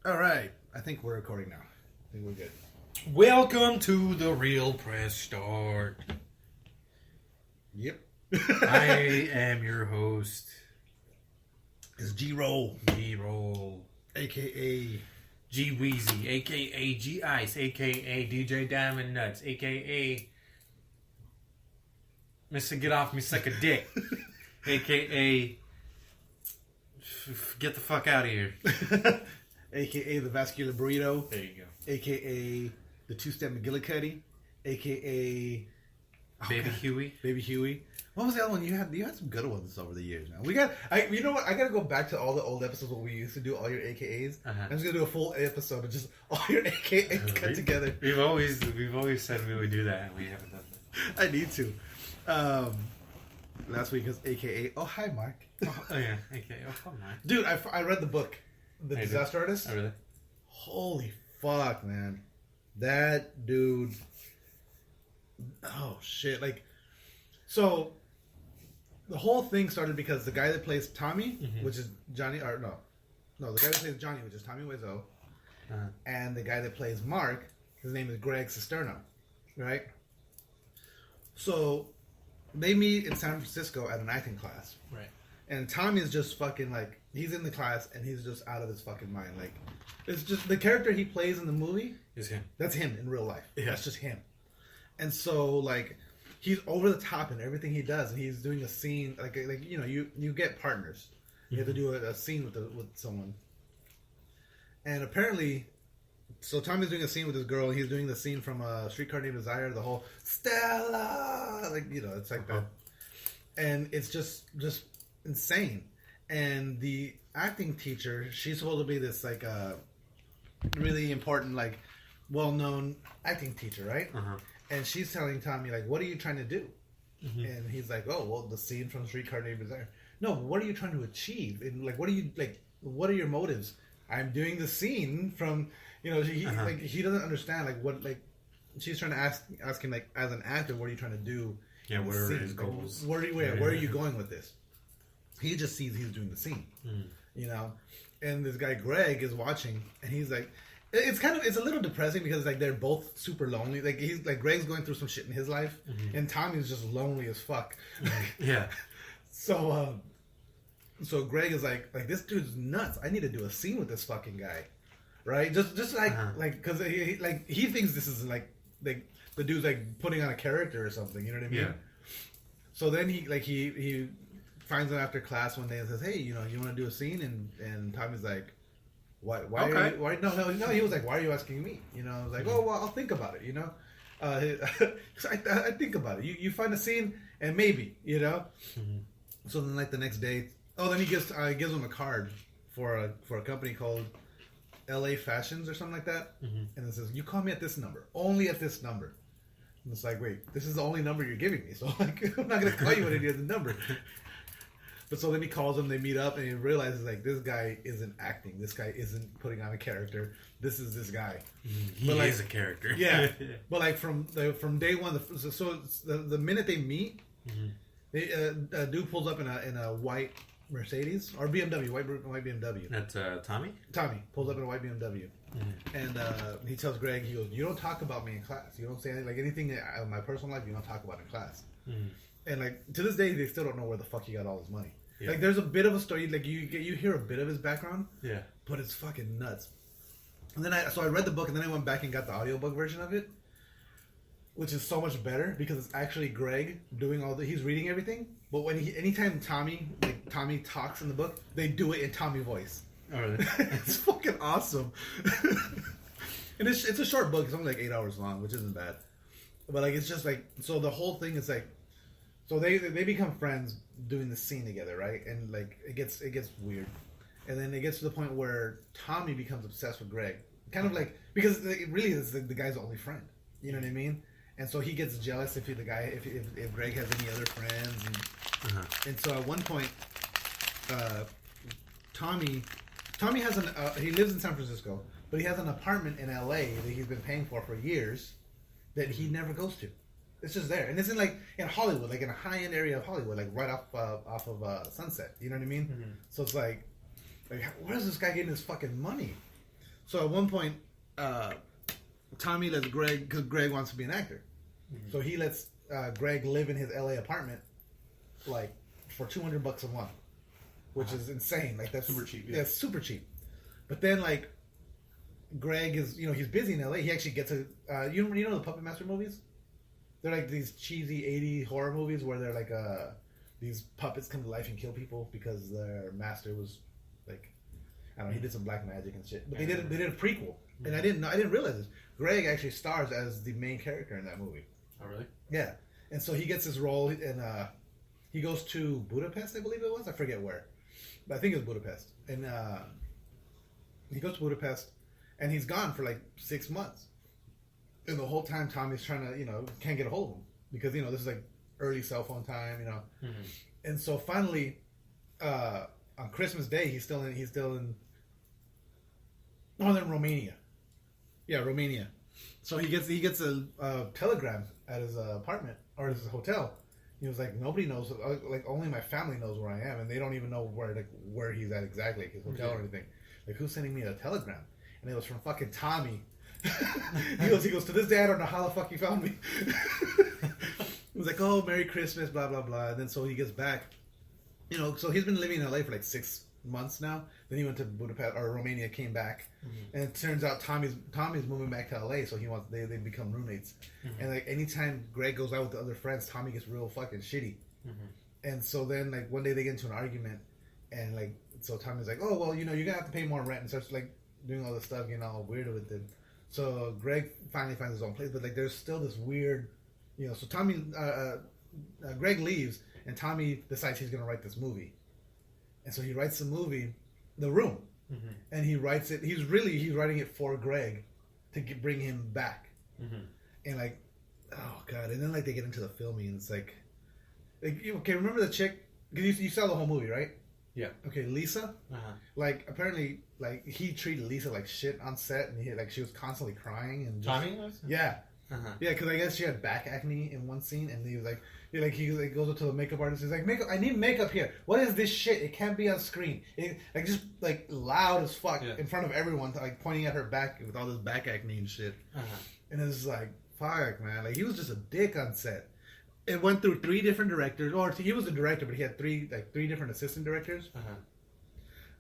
All right. I think we're recording now. I think we're good. Welcome to the Real Press Start. Yep. I am your host, It's G-Roll, G-Roll, a.k.a. G-Weezy, a.k.a. G-Ice, a.k.a. DJ Diamond Nuts, a.k.a. Mr. Get Off Me Suck a Dick, a.k.a. Get the fuck out of here. a.k.a. the Vascular Burrito, There you go. a.k.a. the Two-Step McGillicuddy, a.k.a. Baby Huey. Baby Huey. What was the other one you had? You had some good ones over the years. Now you know what? I gotta go back to all the old episodes where we used to do all your AKAs. I'm just gonna do a full episode of just all your AKAs cut together. We've always said we would do that, and we haven't done that. I need to. Last week was AKA. Oh, hi, Mark. Oh yeah, okay. Oh come on, Dude, I read the book, The Disaster Artist. Oh really? Holy fuck, man. That dude. Oh shit! So the whole thing started because the guy that plays Tommy, which is Johnny, or no, the guy that plays Johnny, which is Tommy Wiseau, and the guy that plays Mark, his name is Greg Cisterna, right? So they meet in San Francisco at an acting class, Right. and Tommy's just fucking he's in the class and he's just out of his fucking mind. It's just the character he plays in the movie Is him. That's him in real life. Yeah. That's just him. And so he's over the top in everything he does, and he's doing a scene you get partners. You have to do a scene with someone. And apparently, so Tommy's doing a scene with this girl, and he's doing the scene from Streetcar Named Desire, the whole Stella, it's like that, and it's just insane. And the acting teacher, she's supposed to be this really important, well-known acting teacher, right? And she's telling Tommy, what are you trying to do? And he's like, oh, well, the scene from Streetcar Named Desire. No, what are you trying to achieve? And what are your motives? I'm doing the scene from, he doesn't understand, she's trying to ask him, as an actor, what are you trying to do? Yeah, what are his goals? Where are you going with this? He just sees he's doing the scene, and this guy Greg is watching, and he's like, it's a little depressing because they're both super lonely. He's Greg's going through some shit in his life, and Tommy's just lonely as fuck. Yeah. So Greg is like this dude's nuts. I need to do a scene with this fucking guy, right? Just because he thinks this is the dude's putting on a character or something. You know what I mean? Yeah. So then he finds him after class one day and says, "Hey, you want to do a scene?" And Tommy's like, "Why? Okay. No." He was like, "Why are you asking me?" I was like, "Oh, well, I'll think about it." I think about it. You find a scene and maybe. So then the next day, then he gives him a card for a company called LA Fashions or something like that, and it says, "You call me at this number, only at this number." And it's like, wait, this is the only number you're giving me, so I'm not gonna call you at any other number. But so then he calls him, they meet up, and he realizes this guy isn't acting. This guy isn't putting on a character. This is this guy. He is a character. Yeah. But from day one, the minute they meet, a dude pulls up in a white Mercedes or BMW, white BMW. That's Tommy? Tommy pulls up in a white BMW. And he tells Greg, he goes, "You don't talk about me in class. You don't say anything in my personal life. You don't talk about in class." And to this day, they still don't know where the fuck he got all his money. Yeah. There's a bit of a story. You hear a bit of his background. Yeah. But it's fucking nuts. And then I read the book, and then I went back and got the audiobook version of it, which is so much better because it's actually Greg doing he's reading everything. But anytime Tommy talks in the book, they do it in Tommy voice. Oh, really? It's fucking awesome. And it's a short book. It's only 8 hours long, which isn't bad. But it's just so the whole thing is so they become friends doing the scene together, right? And it gets weird, and then it gets to the point where Tommy becomes obsessed with Greg, kind of because it really is the guy's only friend. You know what I mean? And so he gets jealous if Greg has any other friends, and so at one point, Tommy has he lives in San Francisco, but he has an apartment in LA that he's been paying for years that he never goes to. It's just there, and it's in Hollywood, in a high end area of Hollywood, right off of Sunset. You know what I mean? So it's where is this guy getting his fucking money? So at one point, Tommy lets Greg, because Greg wants to be an actor, so he lets Greg live in his LA apartment, like for $200 a month, which is insane. Like that's super cheap. Yeah, it's super cheap. But then like Greg is, he's busy in LA. He actually gets a you know the Puppet Master movies? They're like these cheesy 80s horror movies where they're like these puppets come to life and kill people because their master was like, I don't know, he did some black magic and shit. But they did a prequel, and I didn't realize this. Greg actually stars as the main character in that movie. Oh really? Yeah, and so he gets his role, and he goes to Budapest, I believe it was. I forget where, but I think it was Budapest. And he goes to Budapest, and he's gone for like 6 months. And the whole time, Tommy's trying to, can't get a hold of him because this is like early cell phone time, And so finally, on Christmas Day, he's still in Romania. Yeah, Romania. So he gets a telegram at his apartment or his hotel. He was like, nobody knows, like only my family knows where I am, and they don't even know where he's at exactly, like his hotel or anything. Like, who's sending me a telegram? And it was from fucking Tommy. he goes, to this day I don't know how the fuck you found me. He was like, oh, Merry Christmas, blah blah blah. And then so he gets back, so he's been living in LA for like 6 months now. Then he went to Budapest or Romania, came back, and it turns out Tommy's moving back to LA, so they become roommates. And like anytime Greg goes out with the other friends, Tommy gets real fucking shitty. And so then like one day they get into an argument, and like so Tommy's like, oh well, you're gonna have to pay more rent, and starts like doing all this stuff, getting all weird with it. So Greg finally finds his own place, but like there's still this weird, So Tommy, Greg leaves, and Tommy decides he's gonna write this movie, and so he writes the movie, The Room, and he writes it. He's writing it for Greg to bring him back, and like, oh god, and then like they get into the filming, and it's like okay, remember the chick? Because you saw the whole movie, right? Yeah. Okay, Lisa. Like apparently, like he treated Lisa like shit on set, and she was constantly crying and Tommy was. Yeah. Yeah, because I guess she had back acne in one scene, and he was like, he goes up to the makeup artist. He's like, I need makeup here. What is this shit? It can't be on screen. Like just like loud as fuck in front of everyone, like pointing at her back with all this back acne and shit. And it's like, fuck, man. Like he was just a dick on set. It went through 3 different directors, or he was the director, but he had three different assistant directors.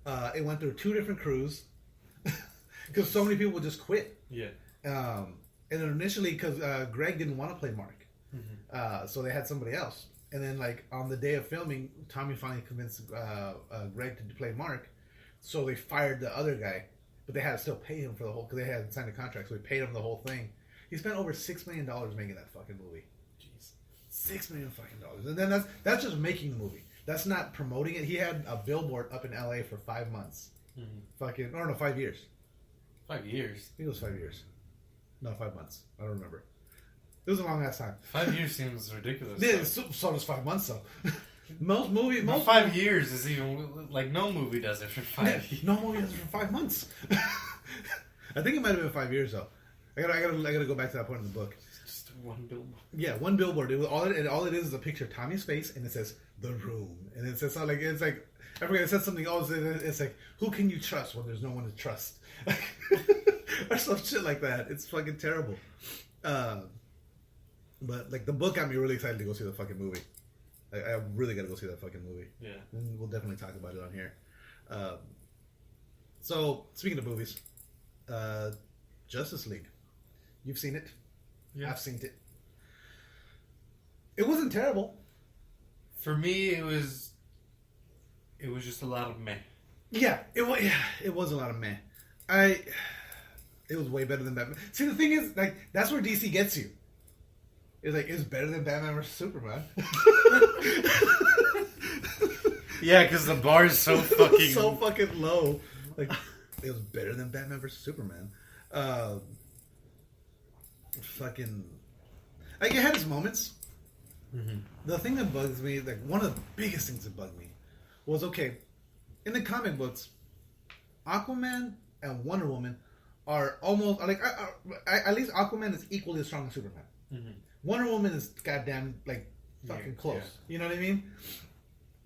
It went through 2 different crews because so many people would just quit. Yeah. And then initially, because Greg didn't want to play Mark, so they had somebody else. And then, like on the day of filming, Tommy finally convinced Greg to play Mark, so they fired the other guy, but they had to still pay him for the whole, because they had signed a contract, so they paid him the whole thing. He spent over $6 million making that fucking movie. $6 million fucking dollars, and then that's just making the movie. That's not promoting it. He had a billboard up in LA for 5 months. Fucking, or no, 5 years. 5 years. I think it was 5 years. No, 5 months. I don't remember. It was a long ass time. 5 years seems ridiculous. Yeah, so does 5 months though. Most 5 years is even like no movie does it for 5 years. No movie does it for 5 months. I think it might have been 5 years though. I gotta go back to that point in the book. One billboard. Yeah, one billboard. All it is a picture of Tommy's face, and it says The Room, and it says something like, it's like, I forget, it says something else. It's like, who can you trust when there's no one to trust, or some shit like that. It's fucking terrible. But like the book got me really excited to go see the fucking movie. I really got to go see that fucking movie. Yeah, and we'll definitely talk about it on here. So speaking of movies, Justice League, you've seen it. Yeah. I've seen it. It wasn't terrible. For me, it was just a lot of meh. Yeah, it was a lot of meh. It was way better than Batman. See, the thing is, like, that's where DC gets you. It's like, it's better than Batman vs Superman. Yeah, because the bar is so fucking so fucking low. Like, it was better than Batman vs Superman. Fucking, like, it had its moments. The thing that bugs me, like one of the biggest things that bugged me, was okay. In the comic books, Aquaman and Wonder Woman are almost like at least Aquaman is equally as strong as Superman. Wonder Woman is goddamn like fucking close. Yeah. You know what I mean?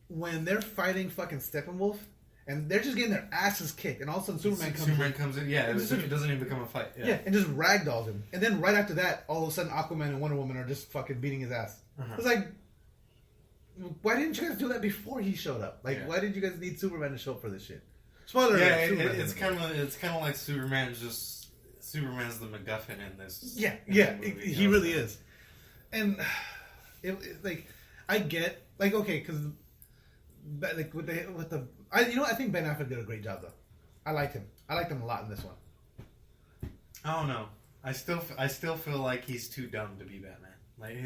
When they're fighting fucking Steppenwolf and they're just getting their asses kicked, and all of a sudden Superman comes in. Yeah, it doesn't even become a fight. Yeah, and just ragdolls him. And then right after that, all of a sudden Aquaman and Wonder Woman are just fucking beating his ass. It's like, why didn't you guys do that before he showed up? Like, why did you guys need Superman to show up for this shit? Spoiler alert. It's kind of like Superman's the MacGuffin in this. Yeah, movie, he really is. And like, I get like, okay, because like I think Ben Affleck did a great job though. I liked him. I liked him a lot in this one. I don't know. I still feel like he's too dumb to be Batman. Like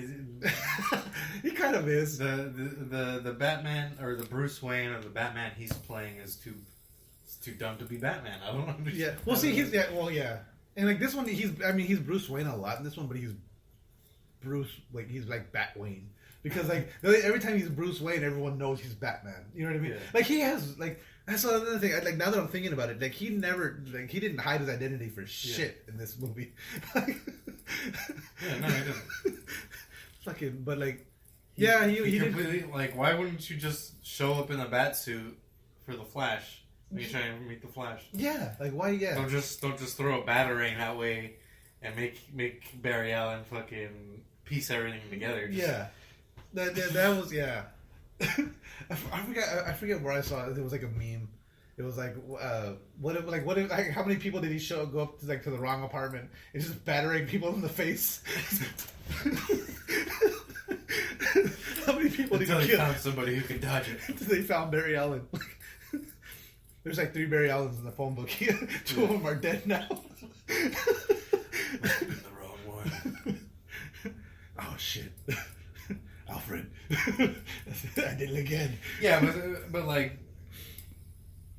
he kind of is. The Batman or the Bruce Wayne or the Batman he's playing is too dumb to be Batman. I don't understand. Yeah. Well, see, and like this one, he's Bruce Wayne a lot in this one, but he's like Bat Wayne. Because like every time he's Bruce Wayne, everyone knows he's Batman. You know what I mean? Yeah. Like he has like that's another thing. Like now that I'm thinking about it, like he didn't hide his identity for shit in this movie. No, he didn't. Fucking, but like, he completely like. Why wouldn't you just show up in a bat suit for the Flash when you're trying to meet the Flash? Yeah, like why? Yeah, don't just throw a batarang that way and make Barry Allen fucking piece everything together. Yeah. That was I forget where I saw it. It was like a meme. It was like how many people did he go up to the wrong apartment and just battering people in the face? How many people did he kill? Found somebody who could dodge it. They found Barry Allen. There's like 3 Barry Allens in the phone book. 2 of them are dead now. Must have been the wrong one. Oh shit. Alfred, I did it again. Yeah, but like,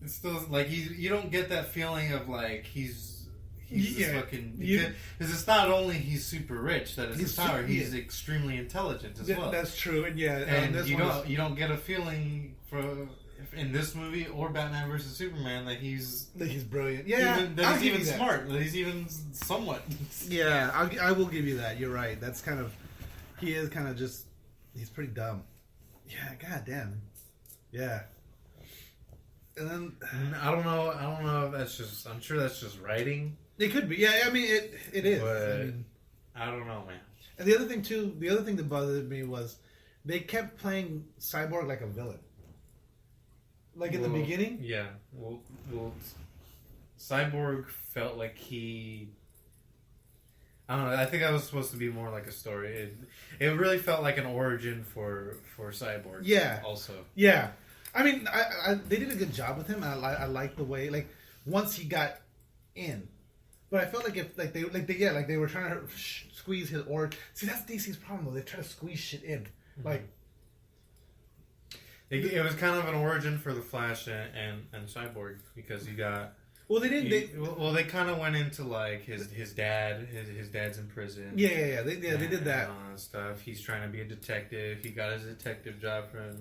it's still like you don't get that feeling of like he's fucking because it's not only he's super rich that is his power. He's extremely intelligent as well. That's true, and you don't get a feeling in this movie or Batman versus Superman that he's brilliant. Yeah, he's even smart. That he's even somewhat. Yeah, I will give you that. You're right. That's kind of he is kind of just. He's pretty dumb. Yeah, goddamn. Yeah. And then I don't know if that's just. I'm sure that's just writing. It could be. Yeah, I mean it is. But I don't know, man. And the other thing that bothered me was they kept playing Cyborg like a villain. Like in the beginning. Yeah. Well, Cyborg felt like he. I don't know. I think that was supposed to be more like a story. It really felt like an origin for Cyborg. Yeah. Also. Yeah. I mean, they did a good job with him. I like the way once he got in, but I felt like if they were trying to squeeze his origin. See, that's DC's problem though. They try to squeeze shit in. Mm-hmm. Like it was kind of an origin for the Flash and Cyborg because you got. Well, they didn't. They kind of went into like his dad. His dad's in prison. Yeah. They did that. And all that stuff. He's trying to be a detective. He got his detective job from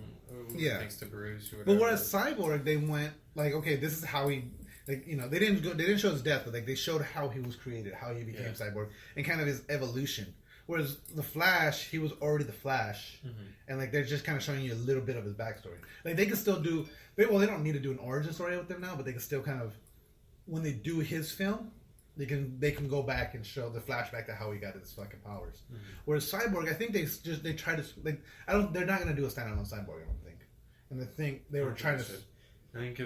thanks to Bruce. Or whatever. But whereas Cyborg, they went like, okay, this is how he. Like, you know, they didn't show his death, but like they showed how he was created, how he became Cyborg, and kind of his evolution. Whereas the Flash, he was already the Flash, and like they're just kind of showing you a little bit of his backstory. Like they can still do. They don't need to do an origin story with them now, but they can still kind of. When they do his film, they can go back and show the flashback to how he got his fucking powers. Mm-hmm. Whereas Cyborg, I think they try to like they're not going to do a standalone Cyborg. I don't think. And I think they were trying to. I think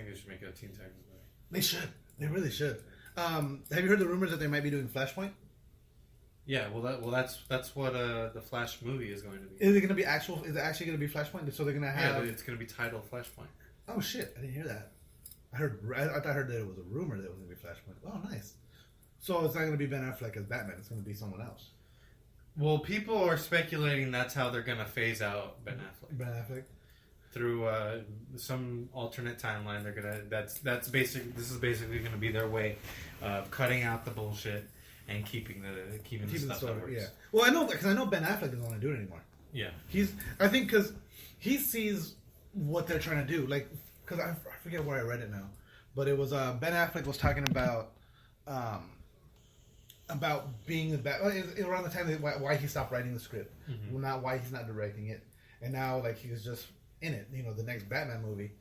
they should make it a Teen Titans movie. They should. They really should. Have you heard the rumors that they might be doing Flashpoint? Yeah, that's what the Flash movie is going to be. Is it going to be actual? Is it actually going to be Flashpoint? So they're going to have. Yeah, but it's going to be titled Flashpoint. Oh shit! I didn't hear that. I heard that it was a rumor that it was going to be Flashpoint. Oh, nice. So it's not going to be Ben Affleck as Batman. It's going to be someone else. Well, people are speculating that's how they're going to phase out Ben Affleck. Ben Affleck through some alternate timeline. They're gonna. That's basically. This is basically going to be their way of cutting out the bullshit and keeping the stuff that works. Yeah. Well, I know because I know Ben Affleck doesn't want to do it anymore. Yeah. I think because he sees what they're trying to do. Like. Because I forget where I read it now, but it was Ben Affleck was talking about being the around the time why he stopped writing the script, not why he's not directing it, and now like he was just in it, you know, the next Batman movie,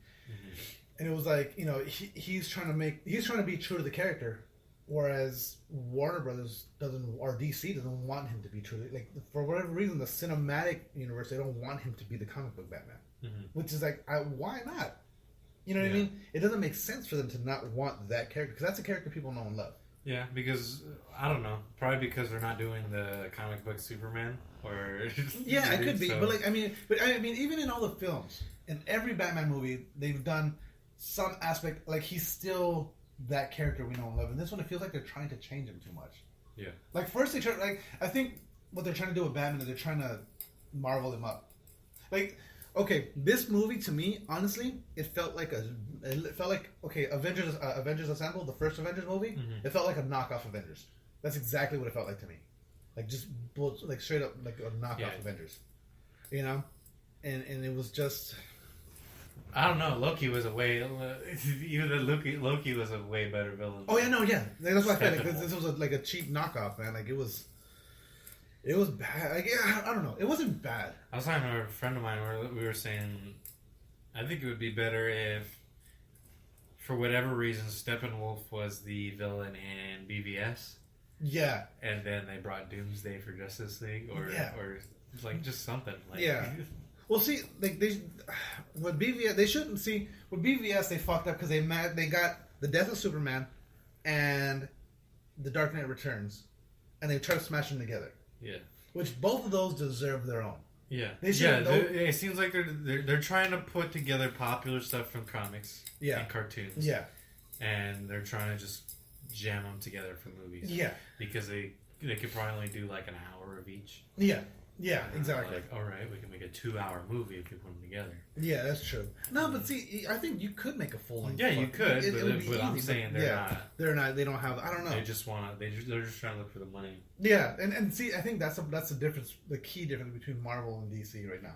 And it was like, you know, he's trying to be true to the character, whereas Warner Brothers or DC doesn't want him to be true. Like, for whatever reason, the cinematic universe, they don't want him to be the comic book Batman, which is like, why not? You know what I mean? It doesn't make sense for them to not want that character, because that's a character people know and love. Yeah, because I don't know, probably because they're not doing the comic book Superman, or yeah, it could be, so. But I mean, even in all the films, in every Batman movie, they've done some aspect, like, he's still that character we know and love. And this one, it feels like they're trying to change him too much. Yeah. Like, first they try, like, I think what they're trying to do with Batman is they're trying to marvel him up. Like, okay, this movie, to me, honestly, it felt like, okay, Avengers Assemble, the first Avengers movie, it felt like a knockoff Avengers. That's exactly what it felt like to me. Like, just, like, straight up, like, a knockoff Avengers. You know? And it was just... I don't know. Loki was a way better villain. Oh yeah, no, yeah. That's why I felt like this was like a cheap knockoff, man. Like, it was bad. Like, yeah, I don't know. It wasn't bad. I was talking to a friend of mine where we were saying, I think it would be better if, for whatever reason, Steppenwolf was the villain in BVS. Yeah. And then they brought Doomsday for Justice League, or like just something. Like, yeah. Well, see, like, with BVS, they shouldn't see. With BVS, they fucked up because they got the Death of Superman and the Dark Knight Returns, and they tried to smash them together. Yeah. Which both of those deserve their own. Yeah. It seems like they're trying to put together popular stuff from comics and cartoons. Yeah. And they're trying to just jam them together for movies. Yeah. Because they could probably only do like an hour of each. Yeah. Yeah, exactly. Like, all right, we can make a 2-hour movie if we put them together. Yeah, that's true. No, but see, I think you could make a full length. Yeah, you could, but I'm saying they're not. They're not. They don't have. I don't know. They just want. They're just trying to look for the money. Yeah, and see, I think that's the difference. The key difference between Marvel and DC right now,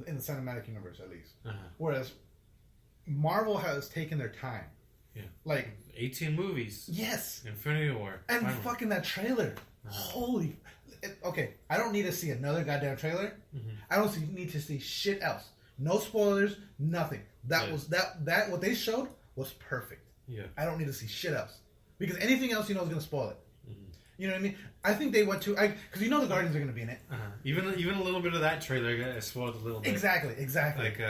in the cinematic universe at least. Whereas Marvel has taken their time. Yeah. Like 18 movies. Yes. Infinity War. And fucking that trailer. Holy. Okay, I don't need to see another goddamn trailer. I don't need to see shit else. No spoilers, nothing. That was that what they showed was perfect. Yeah. I don't need to see shit else. Because anything else is going to spoil it. You know what I mean? I think they went to... Because the Guardians are going to be in it. Even a little bit of that trailer spoiled a little bit. Exactly. Like,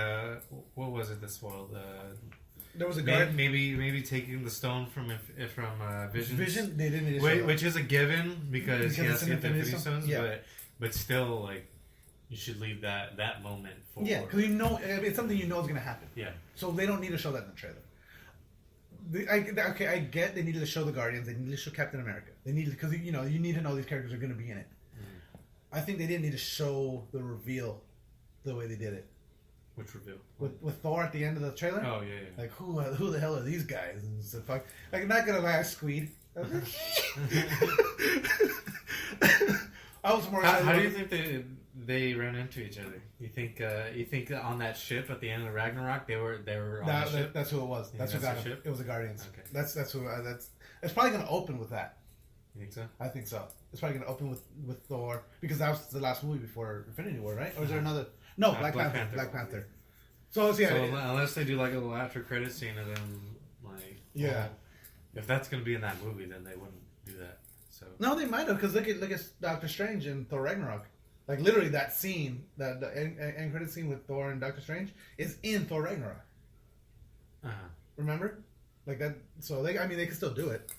what was it that spoiled? There was a guard. Maybe taking the stone from Vision. Vision, they didn't need to which is a given because he has the Infinity Stones. Yeah. But still, like, you should leave that moment for. Yeah, because it's something you know is going to happen. Yeah. So they don't need to show that in the trailer. I get they needed to show the Guardians. They needed to show Captain America. They needed because you need to know these characters are going to be in it. I think they didn't need to show the reveal the way they did it. Which reveal? With Thor at the end of the trailer? Oh, yeah. Like, who the hell are these guys? And so, fuck. Like, not gonna lie, I squeed. I was more excited. How do you think they ran into each other? You think on that ship at the end of Ragnarok they were on the ship? That's who it was. That's who got him. It was the Guardians. Okay. That's who. It's probably gonna open with that. You think so? I think so. It's probably gonna open with Thor because that was the last movie before Infinity War, right? Or is there another? No, Black Panther. Black Panther. So unless they do like a little after credit scene of them, like if that's gonna be in that movie, then they wouldn't do that. So no, they might have because look at Doctor Strange and Thor Ragnarok. Like literally that scene, the end credit scene with Thor and Doctor Strange is in Thor Ragnarok. Remember, like that. So they can still do it.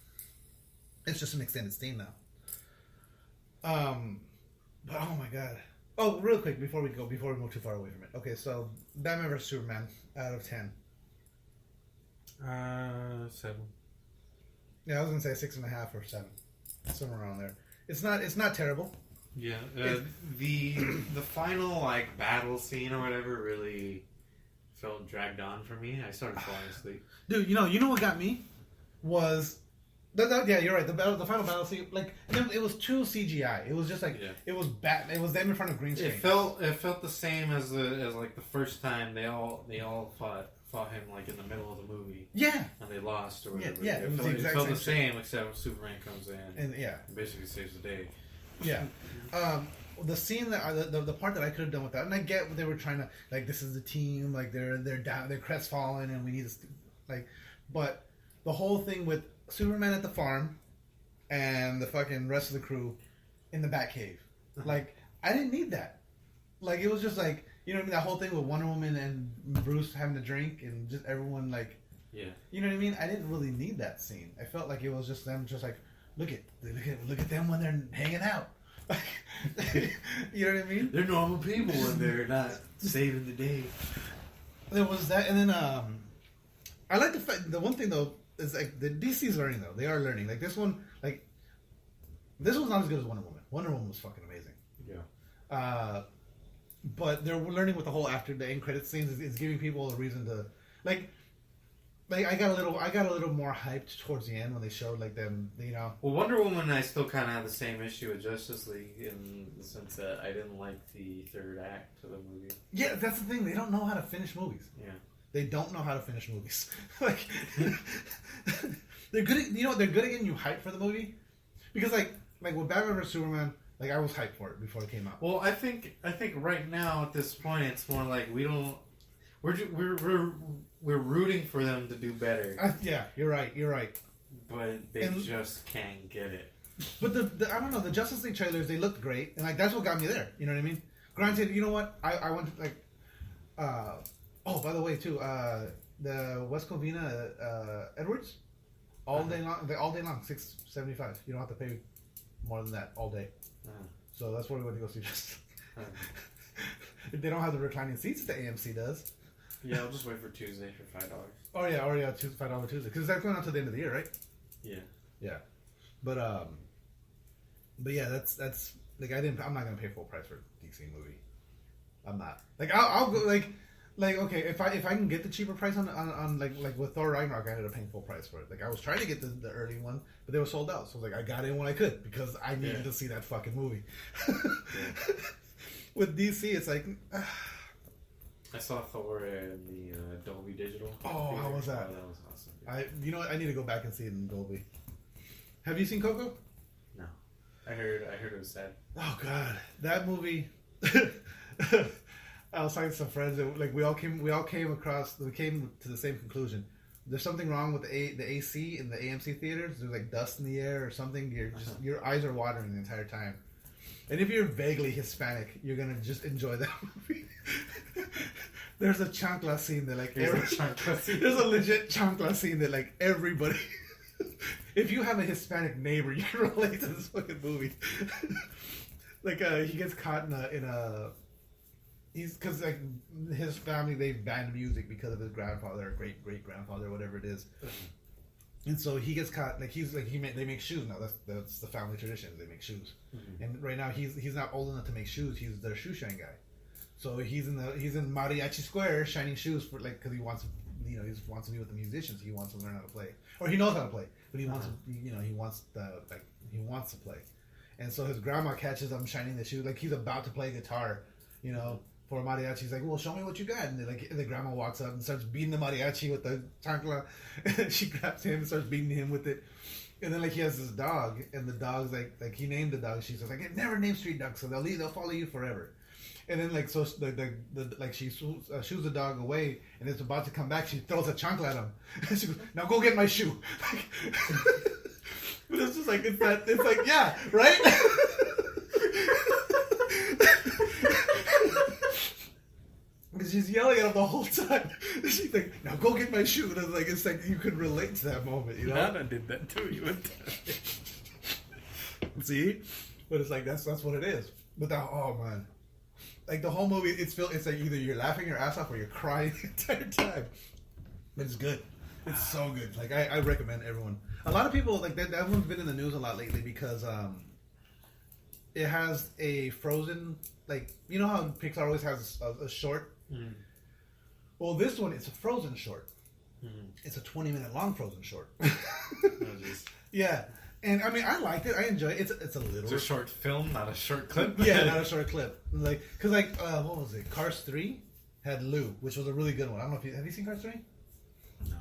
It's just an extended scene now. But oh my god. Oh, real quick before we move too far away from it. Okay, so Batman vs Superman out of 10. 7. Yeah, I was gonna say 6.5 or 7, somewhere around there. It's not terrible. Yeah, the final like battle scene or whatever really felt dragged on for me. I started falling asleep. Dude, you know what got me was. Yeah, you're right. The final battle scene, like it was too CGI. It was just like it was It was them in front of green screen. It felt the same as like the first time they all fought him like in the middle of the movie. Yeah, and they lost or whatever. Yeah, it felt the same except when Superman comes in and basically saves the day. Yeah. the scene that the part that I could have done with that, and I get what they were trying to like. This is the team, like they're down, they're crestfallen, and we need to like. But the whole thing with Superman at the farm, and the fucking rest of the crew in the Batcave, like I didn't need that. Like it was just like you know what I mean. That whole thing with Wonder Woman and Bruce having to drink, and just everyone like. Yeah. You know what I mean? I didn't really need that scene. I felt like it was just them, just like look at them when they're hanging out. You know what I mean? They're normal people when they're not saving the day. There was that, and then I like the fact. The one thing though is like the DC's learning though. They are learning. Like this one, like this one's not as good as Wonder Woman. Wonder Woman was fucking amazing. Yeah. But they're learning with the whole after the end credit scenes. It's giving people a reason to like. Like I got a little more hyped towards the end when they showed like them, you know. Well, Wonder Woman, I still kind of have the same issue with Justice League in the sense that I didn't like the third act of the movie. Yeah, that's the thing. They don't know how to finish movies. Yeah, they don't know how to finish movies. Like they're good. They're good at getting you hyped for the movie because like with Batman vs Superman, like I was hyped for it before it came out. Well, I think right now at this point it's more like we're rooting for them to do better. Yeah, you're right. But they just can't get it. But the I don't know, the Justice League trailers, they looked great, and like that's what got me there. You know what I mean? Granted, you know what? I went to like oh, by the way too, the West Covina Edwards, all day long, $6.75. You don't have to pay more than that all day. So that's where we went to go see Justice League. If they don't have the reclining seats that AMC does. Yeah, I'll just wait for Tuesday for $5. Oh yeah, $5 Tuesday because that's going on to the end of the year, right? Yeah. But yeah, that's like I'm not gonna pay full price for a DC movie. I'm not. Like I'll go like okay if I can get the cheaper price on like with Thor Ragnarok, I ended up paying full price for it. Like I was trying to get the early one, but they were sold out. So I was like I got in when I could because I needed to see that fucking movie. With DC, it's like. I saw Thor in the Dolby Digital. Oh, how was that? Oh, that was awesome. You know what? I need to go back and see it in Dolby. Have you seen Coco? No, I heard it was sad. Oh God, that movie. I was talking to some friends, and like we came to the same conclusion. There's something wrong with the AC in the AMC theaters. There's like dust in the air or something. Your eyes are watering the entire time. And if you're vaguely Hispanic, you're gonna just enjoy that movie. There's a chancla scene that like there's a legit chancla scene that like everybody. If you have a Hispanic neighbor, you can relate to this fucking movie. Like he gets caught in a he's because like his family they banned music because of his grandfather or great grandfather or whatever it is. And so he gets caught. Like they make shoes now. That's the family tradition. They make shoes. Mm-hmm. And right now he's not old enough to make shoes. He's their shoe shine guy. So he's in Mariachi Square shining shoes for like because he wants he wants to be with the musicians. He wants to learn how to play, or he knows how to play, but he wants he wants to play. And so his grandma catches him shining the shoe like he's about to play guitar, for mariachi. He's like, well, show me what you got. And the grandma walks up and starts beating the mariachi with the chancla. She grabs him and starts beating him with it. And then he has this dog, and the dog's like he named the dog. She says like, never name street dogs, so they'll follow you forever. And then she shoos the dog away, and it's about to come back. She throws a chancla at him. She goes, now go get my shoe. But it's just like it's like yeah, right. Because she's yelling at him the whole time. She's like, now go get my shoe. And it's like you could relate to that moment, Nana did that to you. See? But it's like that's what it is. But oh man. Like the whole movie, it's like either you're laughing your ass off or you're crying the entire time. But it's good. It's so good. Like I recommend everyone. A lot of people like that one's been in the news a lot lately because it has a Frozen, like how Pixar always has a short. Mm. Well, this one it's a Frozen short. Mm. It's a 20-minute long Frozen short. Yeah, and I mean I liked it. I enjoyed it. It's a little. It's a short film, not a short clip. Yeah, not a short clip. Because what was it? Cars 3 had Lou, which was a really good one. I don't know if have you seen Cars 3? No.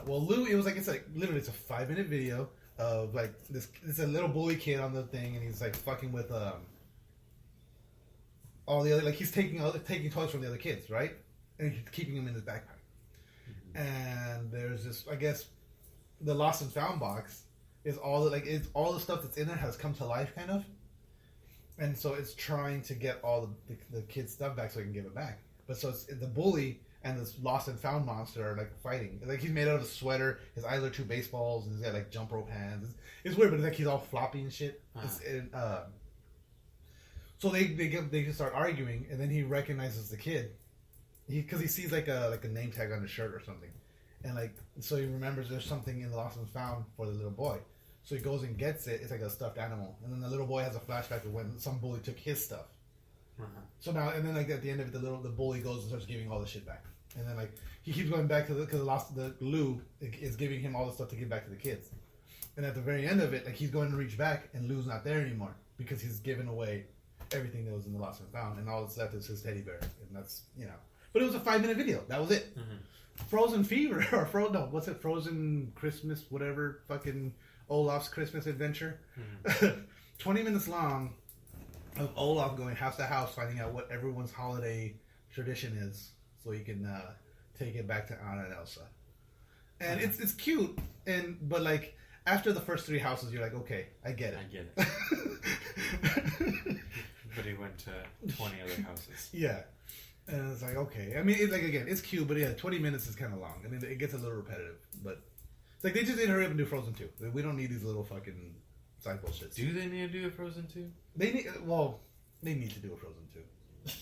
Well, Lou, it's literally it's a 5-minute video of like this. It's a little bully kid on the thing, and he's like fucking with all the other, like, he's taking toys from the other kids, right? And he's keeping them in his backpack. And there's this, I guess, the lost and found box is all the stuff that's in there has come to life, kind of. And so it's trying to get all the kids' stuff back so he can give it back. But so it's the bully and this lost and found monster are like fighting. Like, he's made out of a sweater. His eyes are two baseballs, and he's got like jump rope hands. It's weird, but it's like he's all floppy and shit. So they start arguing, and then he recognizes the kid, because he sees like a name tag on his shirt or something, and like so he remembers there's something in the lost and found for the little boy. So he goes and gets it. It's like a stuffed animal, and then the little boy has a flashback of when some bully took his stuff. So now, and then like at the end of it, the bully goes and starts giving all the shit back, and then like he keeps going back to the Lou is giving him all the stuff to give back to the kids, and at the very end of it, like he's going to reach back, and Lou's not there anymore because he's given away everything that was in the lost and found, and all that's left is his teddy bear, and that's But it was a 5-minute video. That was it. Frozen Fever or Frozen Christmas, whatever, fucking Olaf's Christmas adventure. 20 minutes long of Olaf going house to house, finding out what everyone's holiday tradition is, so he can take it back to Anna and Elsa. And it's cute, but like after the first 3 houses, you're like, okay, I get it. But he went to 20 other houses. Yeah. And it's like, okay. I mean, it's cute, but yeah, 20 minutes is kind of long. I mean, it gets a little repetitive, but it's like they just need to hurry up and do Frozen 2. We don't need these little fucking side bullshits. Do they need to do a Frozen 2? They need to do a Frozen 2.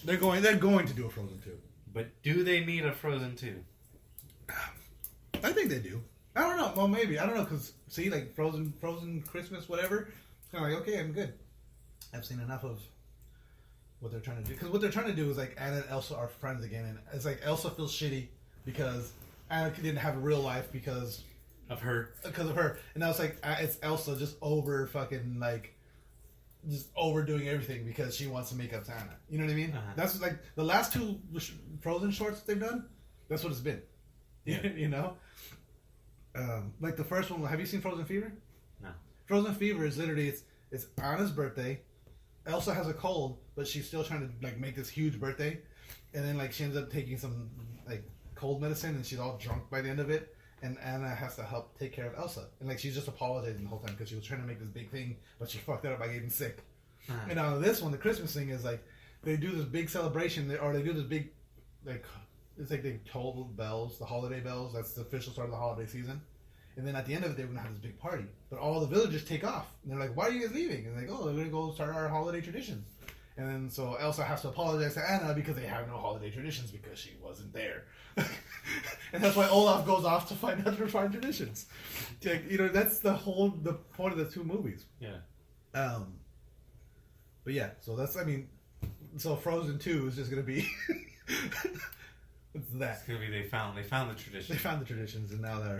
They're going to do a Frozen 2. But do they need a Frozen 2? I think they do. I don't know. Well, maybe. I don't know, because, see, like, Frozen Christmas, whatever, it's kind of like, okay, I'm good. I've seen enough of what they're trying to do. Because what they're trying to do is, like, Anna and Elsa are friends again, and it's like Elsa feels shitty because Anna didn't have a real life because of her. And now it's like, it's Elsa just overdoing everything because she wants to make up to Anna. You know what I mean? That's like the last 2 Frozen shorts they've done. That's what it's been. Yeah. Like the first one. Have you seen Frozen Fever? No. Frozen Fever is literally it's Anna's birthday. Elsa has a cold, but she's still trying to like make this huge birthday, and then like she ends up taking some like cold medicine, and she's all drunk by the end of it. And Anna has to help take care of Elsa, and like she's just apologizing the whole time because she was trying to make this big thing, but she fucked it up by getting sick. And now this one, the Christmas thing is like they do this big celebration, or they do this big like it's like they toll bells, the holiday bells. That's the official start of the holiday season. And then at the end of it, they're going to have this big party. But all the villagers take off. And they're like, why are you guys leaving? And they're like, oh, they're going to go start our holiday traditions. And then so Elsa has to apologize to Anna because they have no holiday traditions because she wasn't there. And that's why Olaf goes off to find out their fine traditions. Like, that's the point of the 2 movies. Yeah. But yeah, so so Frozen 2 is just going to be... It's that. It's gonna be they found the tradition. They found the traditions, and now they're.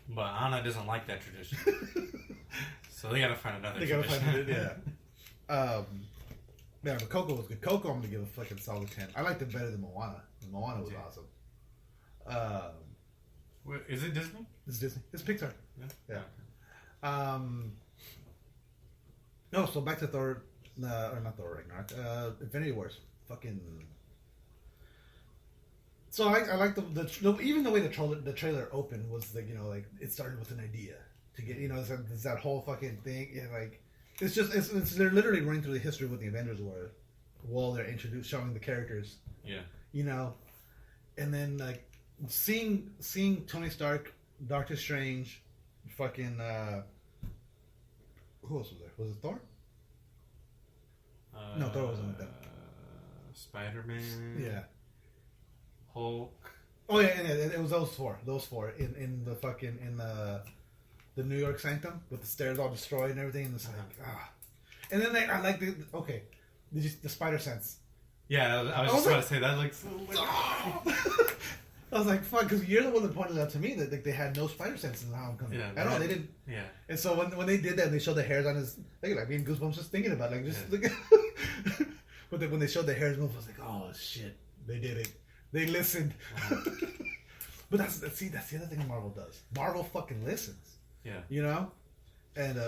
But Anna doesn't like that tradition, so they gotta find another. Tradition. Find it, yeah. Yeah, but Coco was good. Coco, I'm gonna give a fucking solid 10. I liked it better than Moana. Moana was awesome. Is it Disney? It's Disney. It's Pixar. Yeah. Okay. No, so back to Thor, or not Thor Ragnarok. Infinity Wars. Fucking. So I like even the way the trailer opened was like like it started with an idea to get it's that whole fucking thing like it's they're literally running through the history of what the Avengers were while they're showing the characters and then like seeing Tony Stark, Doctor Strange, fucking who else was there? Was it Thor? No, Thor wasn't with them. Spider-Man. Yeah. Hulk. Oh yeah, and it was those four in the fucking the New York Sanctum with the stairs all destroyed and everything, and it's like and then I like the spider sense. Yeah, I was just about to say that looks. I was like, fuck, because you're the one that pointed out to me that like, they had no spider sense in Homecoming. Yeah, at all. They didn't. Yeah. And so when they did that, and they showed the hairs on his, like me and Goosebumps just thinking about it, like just look. But when they showed the hairs move, I was like, oh shit, they did it. They listened. But that's the other thing Marvel does. Marvel fucking listens. Yeah. And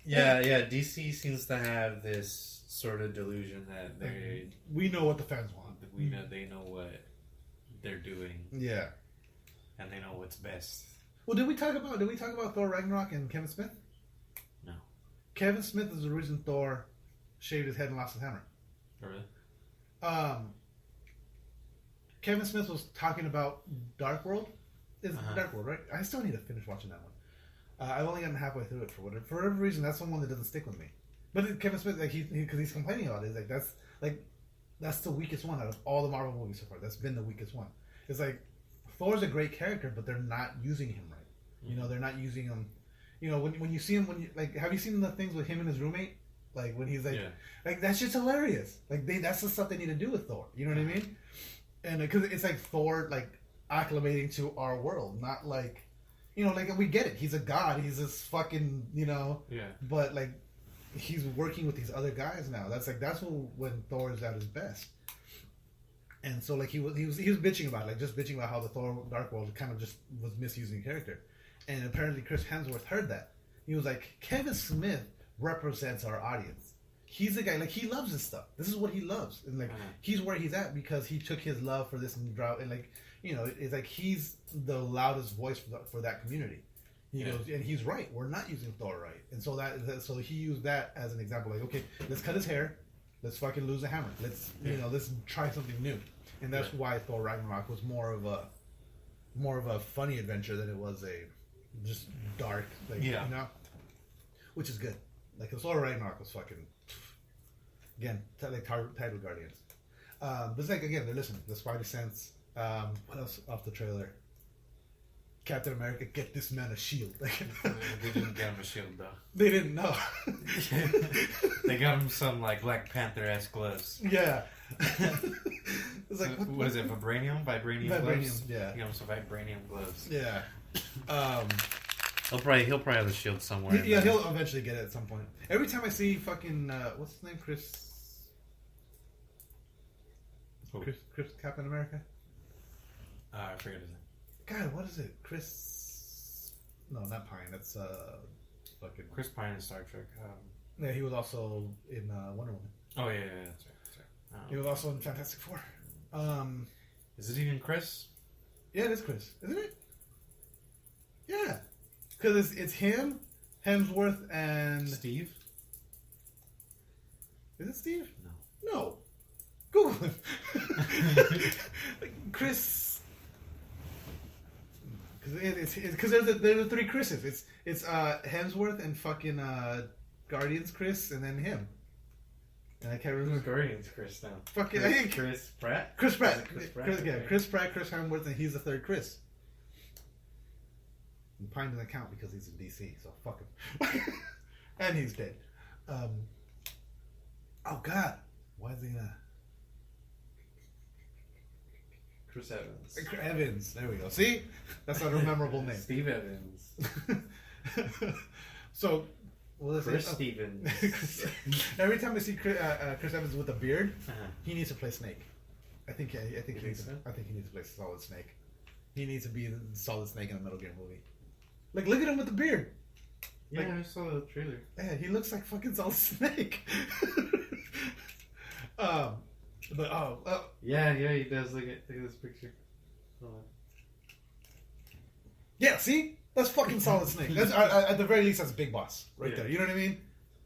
Yeah, DC seems to have this sort of delusion that we know what the fans want. They know what they're doing. Yeah, and they know what's best. Well, did we talk about Thor Ragnarok and Kevin Smith? No. Kevin Smith is the reason Thor shaved his head and lost his hammer. Oh, really? Kevin Smith was talking about Dark World. It's Dark World, right? I still need to finish watching that one. I've only gotten halfway through it for whatever reason. That's the one that doesn't stick with me. But Kevin Smith, like because he's complaining about it, he's like that's the weakest one out of all the Marvel movies so far. That's been the weakest one. It's like Thor's a great character, but they're not using him right. You know, they're not using him. You know, when you see him, have you seen the things with him and his roommate? Like when he's like that's just hilarious. Like that's the stuff they need to do with Thor. You know what I mean? And because it's like Thor like acclimating to our world, not like, you know, like we get it. He's a god. He's this fucking, you know. Yeah. But like, he's working with these other guys now. That's when Thor is at his best. And so like he was bitching about it, like just bitching about how the Thor Dark World kind of just was misusing the character. And apparently Chris Hemsworth heard that. He was like, Kevin Smith represents our audience. He's the guy, like, he loves this stuff. This is what he loves. And, like, he's where he's at because he took his love for this and drought. And, like, you know, it's like he's the loudest voice for that community. He goes, and he's right. We're not using Thor right. And so so he used that as an example. Like, okay, let's cut his hair. Let's fucking lose a hammer. Let's, you know, let's try something new. And that's why Thor Ragnarok was more of a funny adventure than it was a just dark, like, you know, which is good. Like, Thor Ragnarok was fucking, again, like title Guardians. But it's like, again, they're listening. The Spidey Sense. What else off the trailer? Captain America, get this man a shield. They didn't get him a shield, though. They didn't know. They got him some, like, Black Panther-esque gloves. Yeah. It's like, what is it, Vibranium gloves? Yeah. You got him some Vibranium gloves. Yeah. He'll probably have a shield somewhere. Yeah, he'll eventually get it at some point. Every time I see fucking what's his name, Chris Captain America. I forget his name. God, what is it? Chris? No, not Pine. That's fucking Chris Pine in Star Trek. Yeah, he was also in Wonder Woman. Oh yeah, that's right. He was also in Fantastic Four. Is it even Chris? Yeah, it is Chris, isn't it? Yeah. Because it's him, Hemsworth, and... Steve? Is it Steve? No. No. Google him. Chris... Because there's the three Chris's. It's Hemsworth and fucking Guardians Chris, and then him. And I can't remember. Guardians Chris now. Fucking Chris Pratt? Chris Pratt. Chris Pratt. Chris Pratt, Chris Hemsworth, and he's the third Chris. And Pine doesn't count because he's in DC, so fuck him. And he's dead. Oh God, why is he gonna? Chris Evans. Evans. There we go. See, that's not a memorable name. Steve Evans. So, Chris Stevens. Every time I see Chris Evans with a beard, he needs to play Snake. I think he needs to play Solid Snake. He needs to be the Solid Snake in a Metal Gear movie. Like, look at him with the beard. Yeah, like, I saw the trailer. Yeah, he looks like fucking Solid Snake. But yeah, he does. Look at this picture. Yeah, see, that's fucking Solid Snake. That's at the very least, that's Big Boss right there. You know what I mean?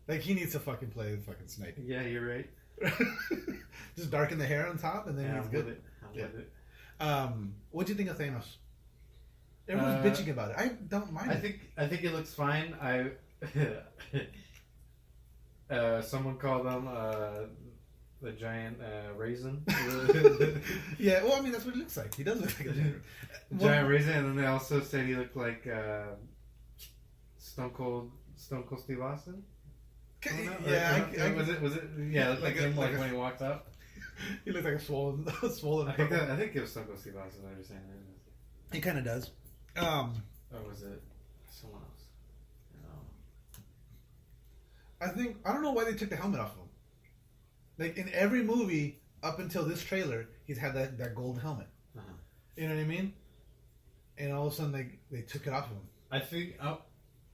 Like, he needs to fucking play the fucking Snake. Yeah, you're right. Just darken the hair on top, and then he's good. I'm with it. What do you think of Thanos? Everyone's bitching about it. I don't mind. I think it looks fine. Someone called him the giant raisin. Yeah, well, I mean, that's what it looks like. He does look like a giant raisin, and then they also said he looked like Stone Cold Steve Austin. Yeah, was it? Yeah, it looked like him, like when he walked up. He looked like a swollen. I think it was Stone Cold Steve Austin. I was saying that. He kind of does. Or was it someone else? No. I don't know why they took the helmet off of him. Like, in every movie up until this trailer, he's had that gold helmet. You know what I mean? And all of a sudden, they took it off of him. I think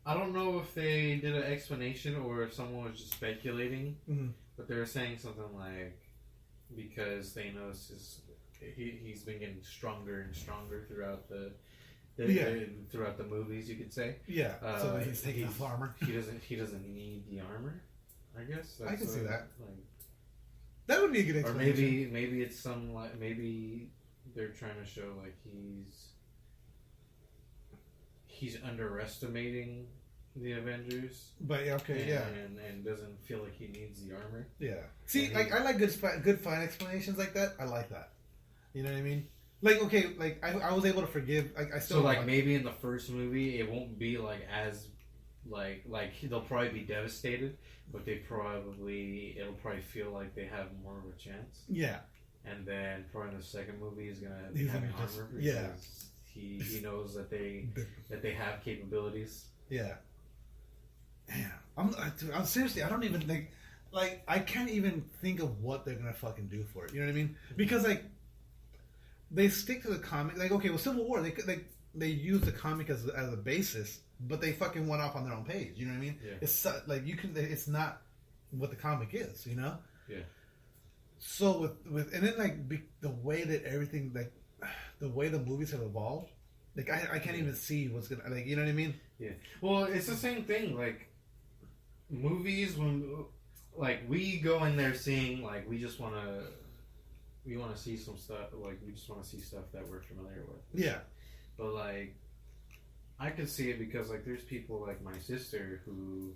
I don't know if they did an explanation or if someone was just speculating, but they were saying something like because Thanos he's been getting stronger and stronger throughout throughout the movies, you could say. Yeah. So that he's taking off armor. He doesn't need the armor. I guess I can see that. Like, that would be a good explanation. Or maybe it's some like maybe they're trying to show like he's underestimating the Avengers. But and doesn't feel like he needs the armor. Yeah. See, like I like good fine explanations like that. I like that. You know what I mean? Like okay, like I was able to forgive. Like I still maybe in the first movie it won't be like as like they'll probably be devastated, but it'll probably feel like they have more of a chance. Yeah. And then probably in the second movie he's gonna have armor because he knows that they have capabilities. Yeah. Damn. I'm seriously, I don't even think, like, I can't even think of what they're gonna fucking do for it. You know what I mean? Because like, they stick to the comic. Like, okay, well, Civil War, they use the comic as a basis, but they fucking went off on their own page. You know what I mean? Yeah. It's like it's not what the comic is. You know? Yeah. So with and then like the way that everything like the way the movies have evolved, like I can't even see what's gonna like. You know what I mean? Yeah. Well, it's the same thing. Like movies, when like we go in there seeing like we want to see some stuff. Like we just want to see stuff that we're familiar with. Yeah. But like, I could see it because like there's people like my sister who